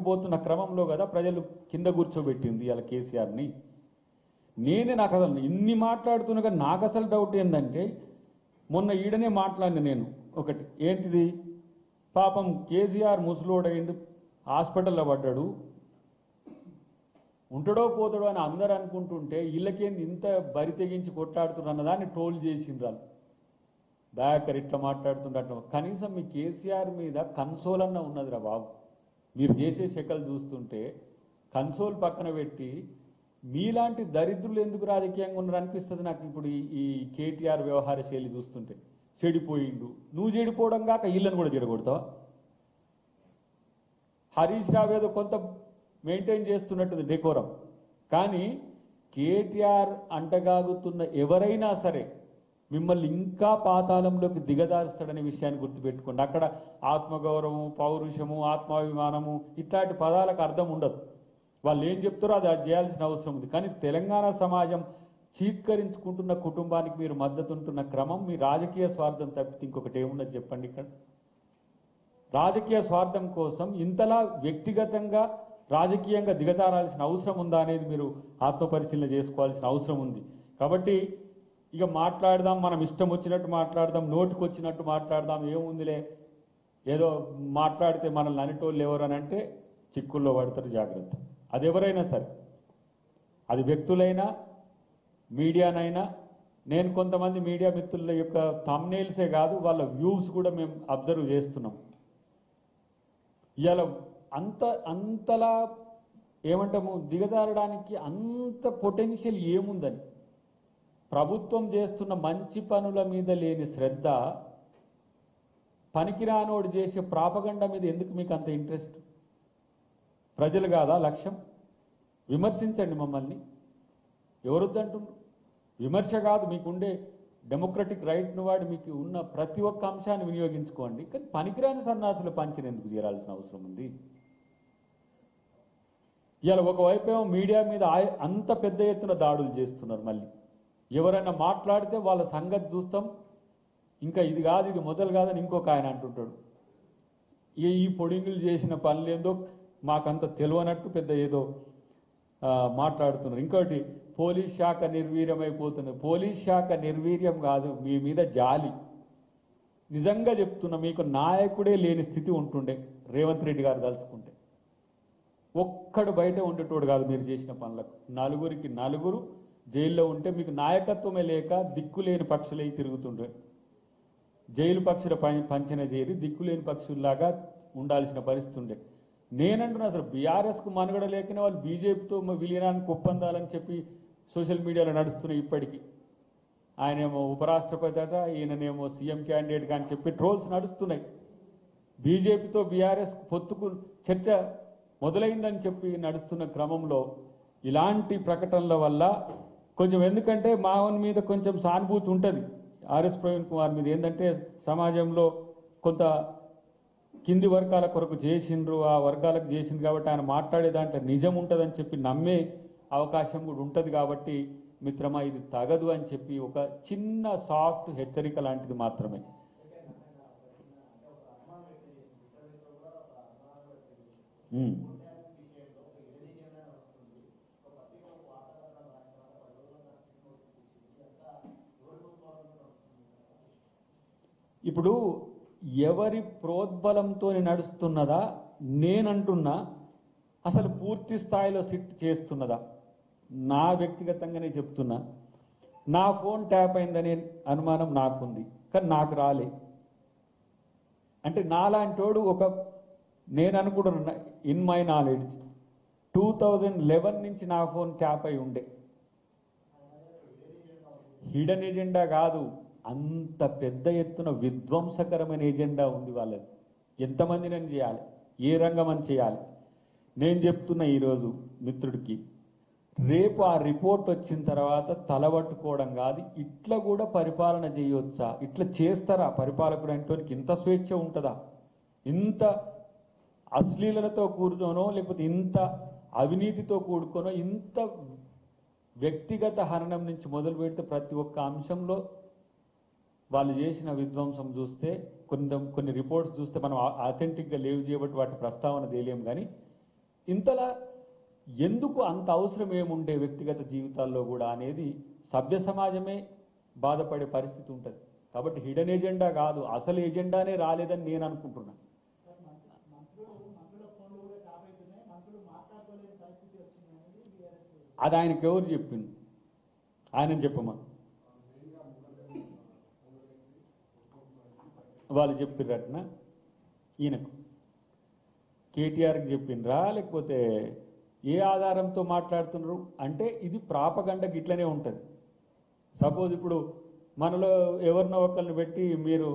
పోతున్న క్రమంలో కదా ప్రజలు కింద కూర్చోబెట్టింది ఇలా కేసీఆర్ని. నాకు అసలు ఇన్ని మాట్లాడుతున్నా నాకు అసలు డౌట్ ఏంటంటే, మొన్న ఈడనే మాట్లాడిన నేను ఒకటి ఏంటిది, పాపం కేసీఆర్ ముసలోడైండు, హాస్పిటల్లో పడ్డాడు, ఉంటాడో పోతాడో అని అందరూ అనుకుంటుంటే వీళ్ళకేంది ఇంత బరి తెగించి కొట్లాడుతున్నారు అన్నదాన్ని ట్రోల్ చేసిండ్రు. దయాకర్ ఇట్లా మాట్లాడుతుండట. కనీసం మీ కేసీఆర్ మీద కన్సోల్ అన్న ఉన్నదిరా బాబు. మీరు చేసే శకలు చూస్తుంటే కన్సోల్ పక్కన పెట్టి మీలాంటి దరిద్రులు ఎందుకు రాజకీయంగా ఉన్నారు అనిపిస్తుంది నాకు. ఇప్పుడు ఈ కేటీఆర్ వ్యవహార శైలి చూస్తుంటే చెడిపోయిండు, నువ్వు చెడిపోవడం కాక వీళ్ళని కూడా చెడగొడతావా? హరీష్ రావు ఏదో కొంత మెయింటైన్ చేస్తున్నట్టుంది డెకోరం, కానీ కేటీఆర్ అంటగాగుతున్న ఎవరైనా సరే మిమ్మల్ని ఇంకా పాతాళంలోకి దిగదారుస్తాడనే విషయాన్ని గుర్తుపెట్టుకోండి. అక్కడ ఆత్మగౌరవం, పౌరుషము, ఆత్మాభిమానము ఇట్లాంటి పదాలకు అర్థం ఉండదు. వాళ్ళు ఏం చెప్తారో అది చేయాల్సిన అవసరం ఉంది. కానీ తెలంగాణ సమాజం చీత్కరించుకుంటున్న కుటుంబానికి మీరు మద్దతు ఉంటున్న క్రమం మీ రాజకీయ స్వార్థం తప్పితే ఇంకొకటి ఏమున్నది చెప్పండి. ఇక్కడ రాజకీయ స్వార్థం కోసం ఇంతలా వ్యక్తిగతంగా రాజకీయంగా దిగజారాల్సిన అవసరం ఉందా అనేది మీరు ఆత్మపరిశీలన చేసుకోవాల్సిన అవసరం ఉంది. కాబట్టి ఇక మాట్లాడదాం, మనం ఇష్టం వచ్చినట్టు మాట్లాడదాం, నోటికి వచ్చినట్టు మాట్లాడదాం, ఏముందిలే, ఏదో మాట్లాడితే మనల్ని అనేటోళ్ళు ఎవరు అని అంటే చిక్కుల్లో పడతారు, జాగ్రత్త. అది ఎవరైనా సరే, అది వ్యక్తులైనా మీడియానైనా. నేను కొంతమంది మీడియా మిత్రుల యొక్క థంబ్నెయిల్సే కాదు, వాళ్ళ వ్యూస్ కూడా మేము అబ్జర్వ్ చేస్తున్నాం. ఇవాళ అంతలా ఏమంటాము, దిగజారడానికి అంత పొటెన్షియల్ ఏముందని. ప్రభుత్వం చేస్తున్న మంచి పనుల మీద లేని శ్రద్ధ, పనికిరానోడు చేసే ప్రాపగండ మీద ఎందుకు మీకు అంత ఇంట్రెస్ట్? ప్రజలు కాదా లక్ష్యం? విమర్శించండి మమ్మల్ని, ఎవరొద్దంటున్నారు? విమర్శ కాదు, మీకుండే డెమోక్రటిక్ రైట్ను వాడి మీకు ఉన్న ప్రతి ఒక్క అంశాన్ని వినియోగించుకోండి. కానీ పనికిరాని సన్నాసులు పంచిన ఎందుకు చేరాల్సిన అవసరం ఉంది? ఇవాళ ఒకవైపు ఏమో మీడియా మీద అంత పెద్ద ఎత్తున దాడులు చేస్తున్నారు. మళ్ళీ ఎవరైనా మాట్లాడితే వాళ్ళ సంగతి చూస్తాం, ఇంకా ఇది కాదు, ఇది మొదలు కాదని ఇంకొక ఆయన అంటుంటాడు. ఈ పొడింగులు చేసిన పనులేందో మాకంత తెలియనట్టు పెద్ద ఏదో మాట్లాడుతున్నారు. ఇంకోటి, పోలీస్ శాఖ నిర్వీర్యమైపోతుంది. పోలీస్ శాఖ నిర్వీర్యం కాదు, మీ మీద జాలి. నిజంగా చెప్తున్నా, మీకు నాయకుడే లేని స్థితి ఉంటుండే రేవంత్ రెడ్డి గారు తలుచుకుంటే. ఒక్కడు బయట ఉండేటోడు కాదు మీరు చేసిన పనులకు. నలుగురికి నలుగురు జైల్లో ఉంటే మీకు నాయకత్వమే లేక దిక్కులేని పక్షులై తిరుగుతుండే. జైలు పక్షుల పంచిన చేరి దిక్కులేని పక్షుల్లాగా ఉండాల్సిన పరిస్థితి ఉండే. నేనంటున్నా, అసలు బీఆర్ఎస్కు మనుగడ లేకనే వాళ్ళు బీజేపీతో విలీనానికి ఒప్పందాలని చెప్పి సోషల్ మీడియాలో నడుస్తున్నాయి ఇప్పటికీ. ఆయనేమో ఉపరాష్ట్రపతి అట, ఈయననేమో సీఎం క్యాండిడేట్ కానీ చెప్పి ట్రోల్స్ నడుస్తున్నాయి. బీజేపీతో బీఆర్ఎస్ పొత్తుకు చర్చ మొదలైందని చెప్పి నడుస్తున్న క్రమంలో ఇలాంటి ప్రకటనల వల్ల కొంచెం, ఎందుకంటే మావన్ మీద కొంచెం సానుభూతి ఉంటుంది ఆర్ఎస్ ప్రవీణ్ కుమార్ మీద. ఏంటంటే సమాజంలో కొంత కింది వర్గాల కొరకు చేసిండ్రు, ఆ వర్గాలకు చేసిండ్రు కాబట్టి ఆయన మాట్లాడే దాంట్లో నిజం ఉంటుందని చెప్పి నమ్మే అవకాశం కూడా ఉంటుంది. కాబట్టి మిత్రమా, ఇది తగదు అని చెప్పి ఒక చిన్న సాఫ్ట్ హెచ్చరిక లాంటిది మాత్రమే. ఇప్పుడు ఎవరి ప్రోద్బలంతో నడుస్తున్నదా నేనంటున్నా, అసలు పూర్తి స్థాయిలో సిట్ చేస్తున్నదా? నా వ్యక్తిగతంగానే చెప్తున్నా, నా ఫోన్ ట్యాప్ అయిందనే అనుమానం నాకుంది, కానీ నాకు రాలే. అంటే నాలాంటోడు నేను అనుకుంటున్నా, ఇన్ మై నాలెడ్జ్ 2011 నుంచి నా ఫోన్ ట్యాప్ అయి ఉండే. హిడెన్ ఎజెండా కాదు, అంత పెద్ద ఎత్తున విధ్వంసకరమైన ఎజెండా ఉంది వాళ్ళది. ఎంతమందిని చేయాలి, ఏ రంగం అని చేయాలి? నేను చెప్తున్నా ఈరోజు మిత్రుడికి, రేపు ఆ రిపోర్ట్ వచ్చిన తర్వాత తలబట్టుకోవడం కాదు, ఇట్లా కూడా పరిపాలన చేయవచ్చా? ఇట్లా చేస్తారా పరిపాలకుడు అంటోనికి? ఇంత స్వేచ్ఛ ఉంటుందా? ఇంత అశ్లీలతో కూడుకోనో, లేకపోతే ఇంత అవినీతితో కూడుకోనో, ఇంత వ్యక్తిగత హననం నుంచి మొదలు పెడితే ప్రతి ఒక్క అంశంలో వాళ్ళు చేసిన విధ్వంసం చూస్తే, కొన్ని రిపోర్ట్స్ చూస్తే మనం అథెంటిక్గా లేవు చేయబట్టి వాటి ప్రస్తావన తేలేం. కానీ ఇంతలా ఎందుకు అంత అవసరం ఏముండే వ్యక్తిగత జీవితాల్లో కూడా అనేది సభ్య సమాజమే బాధపడే పరిస్థితి ఉంటుంది. కాబట్టి హిడెన్ ఎజెండా కాదు, అసలు ఎజెండానే రాలేదని నేను అనుకుంటున్నాను. అది ఆయనకి ఎవరు చెప్పింది? ఆయన చెప్పమా వాళ్ళు చెప్పిర్రటనా? ఈయనకు కేటీఆర్కి చెప్పిండ్రా లేకపోతే ఏ ఆధారంతో మాట్లాడుతున్నారు అంటే ఇది ప్రాపగండకి ఇట్లనే ఉంటుంది. సపోజ్ ఇప్పుడు మనలో ఎవరినో ఒకరిని పెట్టి మీరు